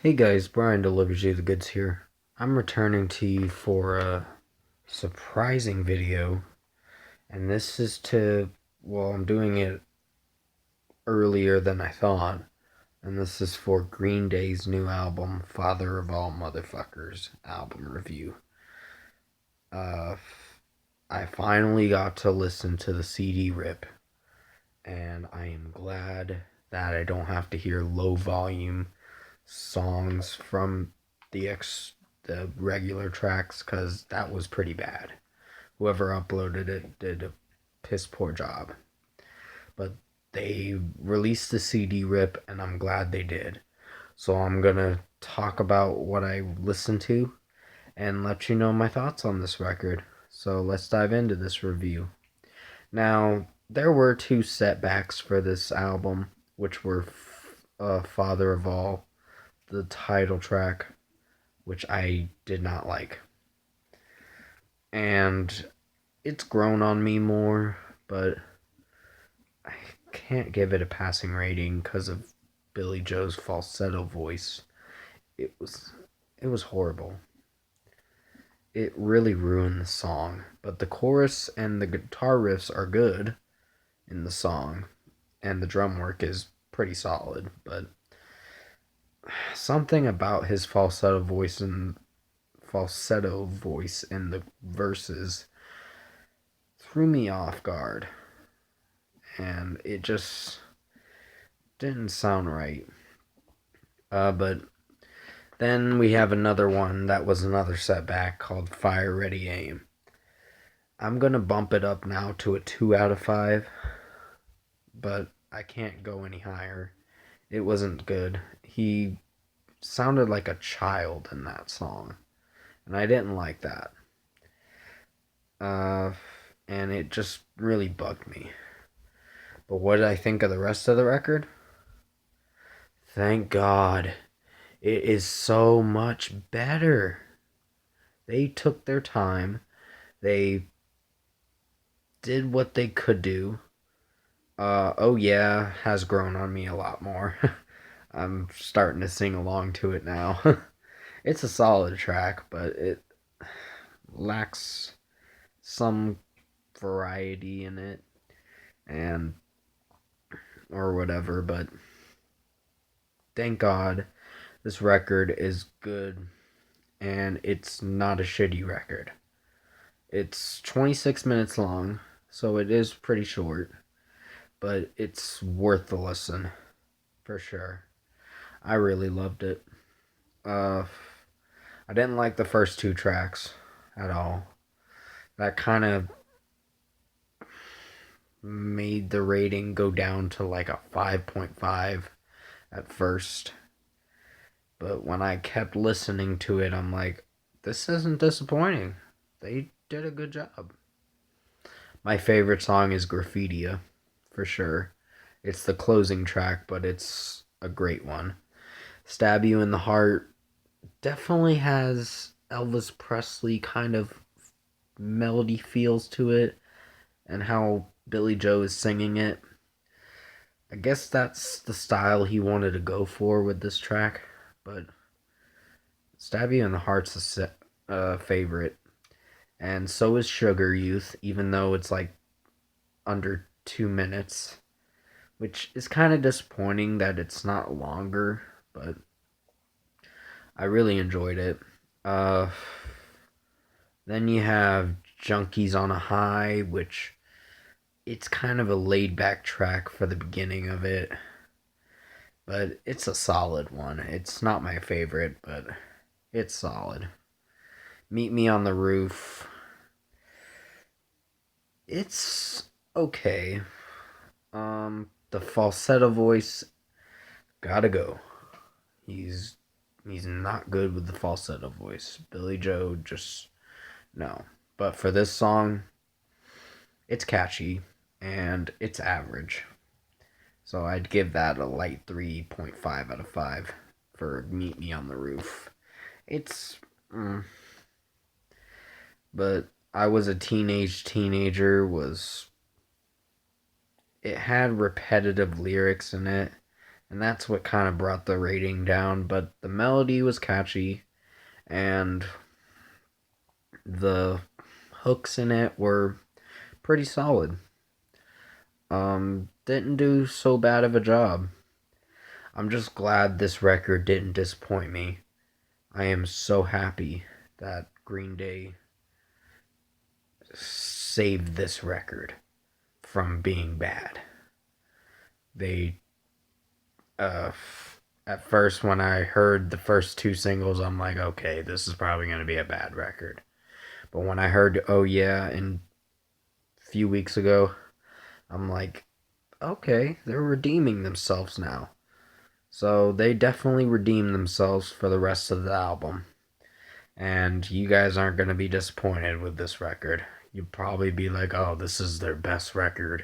Hey guys, Brian delivers you the goods here. I'm returning to you for a surprising video, and this is I'm doing it earlier than I thought, and this is for Green Day's new album, Father of All Motherfuckers album review. Uh, I finally got to listen to the CD rip, and I am glad that I don't have to hear low volume songs from the regular tracks because that was pretty bad. Whoever uploaded it did a piss poor job. But they released the CD rip, and I'm glad they did. So I'm gonna talk about what I listened to and let you know my thoughts on this record. So let's dive into this review. Now, there were two setbacks for this album, which were Father of All, the title track, which I did not like. And it's grown on me more, but I can't give it a passing rating because of Billy Joe's falsetto voice. It was it was horrible. It really ruined the song, but the chorus and the guitar riffs are good in the song, and the drum work is pretty solid, but something about his falsetto voice in the verses threw me off guard, and it just didn't sound right. But then we have another one that was another setback called Fire Ready Aim. I'm gonna bump it up now to a 2 out of 5, but I can't go any higher. It wasn't good. He sounded like a child in that song, and I didn't like that. Uh, and it just really bugged me. But what did I think of the rest of the record? Thank God. It is so much better. They took their time. They did what they could do. Oh yeah, has grown on me a lot more. I'm starting to sing along to it now. It's a solid track, but it lacks some variety in it and or whatever, but thank God this record is good and it's not a shitty record. It's 26 minutes long, so it is pretty short, but it's worth the listen for sure. I really loved it. Uh, I didn't like the first two tracks at all. That kind of made the rating go down to like a 5.5 at first. But when I kept listening to it, I'm like, this isn't disappointing. They did a good job. My favorite song is Graffitia, for sure. It's the closing track, but it's a great one. Stab You in the Heart definitely has Elvis Presley kind of melody feels to it and how Billy Joe is singing it. I guess that's the style he wanted to go for with this track, but Stab You in the Heart's a favorite. And so is Sugar Youth, even though it's like under 2 minutes, which is kind of disappointing that it's not longer, but I really enjoyed it. Uh, then you have Junkies on a High, which it's kind of a laid back track for the beginning of it, but it's a solid one. It's not my favorite, but it's solid. Meet Me on the Roof. It's okay. The falsetto voice gotta go. He's he's not good with the falsetto voice. Billy Joe just no. But for this song, it's catchy and it's average. So I'd give that a light 3.5 out of 5 for Meet Me on the Roof. It's but I was a teenager was it had repetitive lyrics in it And that's what kind of brought the rating down. But the melody was catchy, and the hooks in it were pretty solid. Didn't do so bad of a job. I'm just glad this record didn't disappoint me. I am so happy that Green Day saved this record from being bad. They, at first, when I heard the first two singles, I'm like, okay, this is probably going to be a bad record. But when I heard Oh Yeah a few weeks ago, I'm like, okay, they're redeeming themselves now. So they definitely redeemed themselves for the rest of the album. And you guys aren't going to be disappointed with this record. You'll probably be like, oh, this is their best record.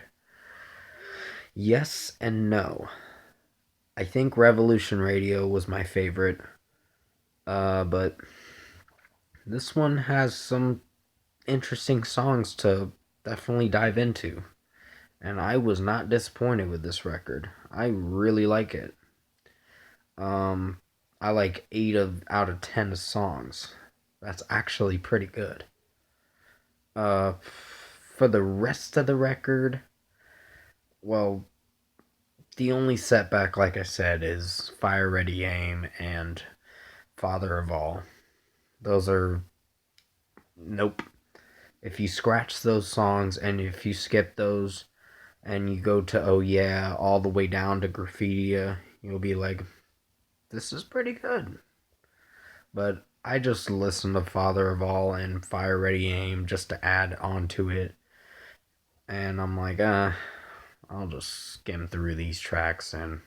Yes and no. I think Revolution Radio was my favorite. But this one has some interesting songs to definitely dive into. And I was not disappointed with this record. I really like it. I like 8 out of 10 songs. That's actually pretty good. For the rest of the record, well, the only setback, like I said, is Fire Ready Aim and Father of All. Those are. Nope. If you scratch those songs and if you skip those and you go to Oh Yeah all the way down to Graffitia, you'll be like, this is pretty good. But I just listened to Father of All and Fire Ready Aim just to add on to it. And I'm like, I'll just skim through these tracks and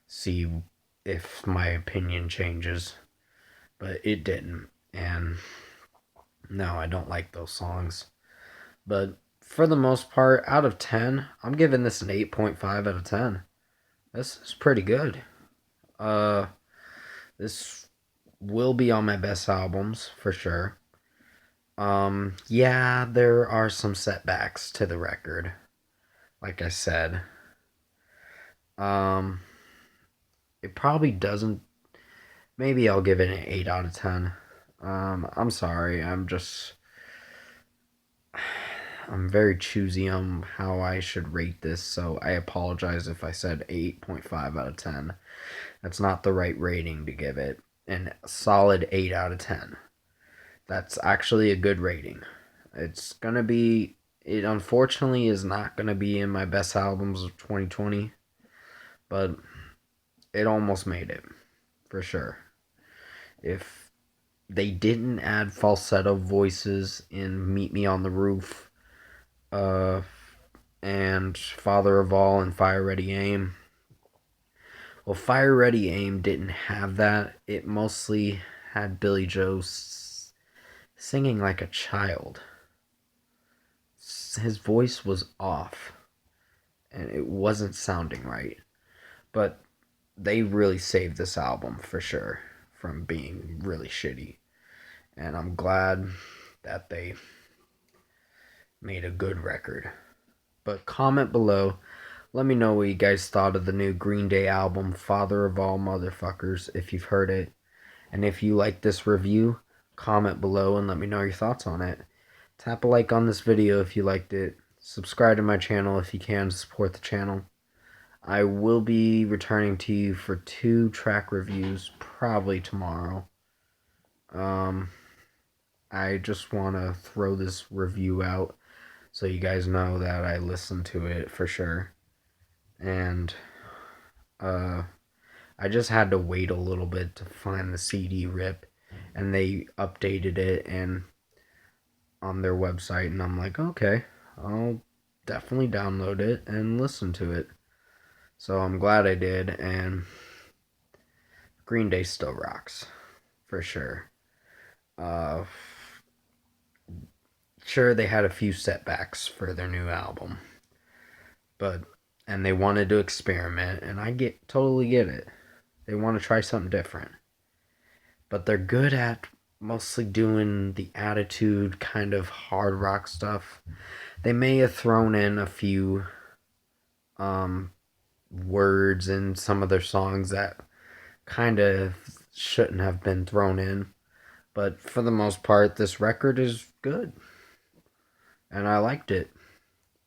see if my opinion changes. But it didn't. And no, I don't like those songs. But for the most part, out of 10, I'm giving this an 8.5 out of 10. This is pretty good. This will be on my best albums for sure. Yeah, there are some setbacks to the record. Like I said, um, it probably doesn't. Maybe I'll give it an 8 out of 10. I'm sorry. I'm very choosy on how I should rate this, so I apologize if I said 8.5 out of 10. That's not the right rating to give it. An solid 8 out of 10. That's actually a good rating. It's gonna be. It unfortunately is not gonna be in my best albums of 2020, but it almost made it for sure. If they didn't add falsetto voices in Meet Me on the Roof, uh, and Father of All and Fire Ready Aim. Well, Fire Ready Aim didn't have that. It mostly had Billy Joe singing like a child. His voice was off, and it wasn't sounding right. But they really saved this album for sure from being really shitty. And I'm glad that they made a good record. But comment below. Let me know what you guys thought of the new Green Day album, Father of All Motherfuckers, if you've heard it. And if you like this review, comment below and let me know your thoughts on it. Tap a like on this video if you liked it. Subscribe to my channel if you can to support the channel. I will be returning to you for 2 track reviews, probably tomorrow. I just want to throw this review out so you guys know that I listened to it for sure. And I just had to wait a little bit to find the CD rip, and they updated it and on their website, and I'm like, okay, I'll definitely download it and listen to it. So I'm glad I did, and Green Day still rocks for sure. Sure, they had a few setbacks for their new album, and they wanted to experiment, and I totally get it. They want to try something different, but they're good at mostly doing the attitude kind of hard rock stuff. They may have thrown in a few words in some of their songs that kind of shouldn't have been thrown in. But for the most part, this record is good, and I liked it.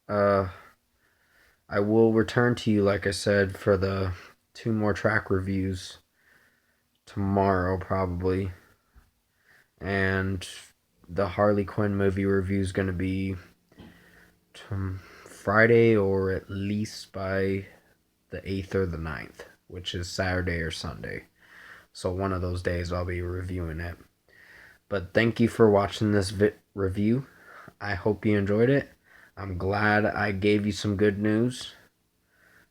Uh, I will return to you, like I said, for the 2 more track reviews tomorrow, probably. And the Harley Quinn movie review is going to be Friday, or at least by the 8th or the 9th, which is Saturday or Sunday. So one of those days I'll be reviewing it. But thank you for watching this review. I hope you enjoyed it. I'm glad I gave you some good news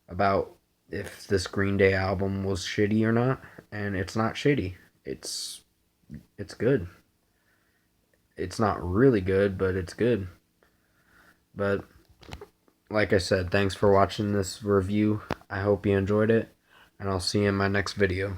about if this Green Day album was shitty or not. And it's not shitty. It's good. It's not really good, but it's good. But like I said, thanks for watching this review. I hope you enjoyed it, and I'll see you in my next video.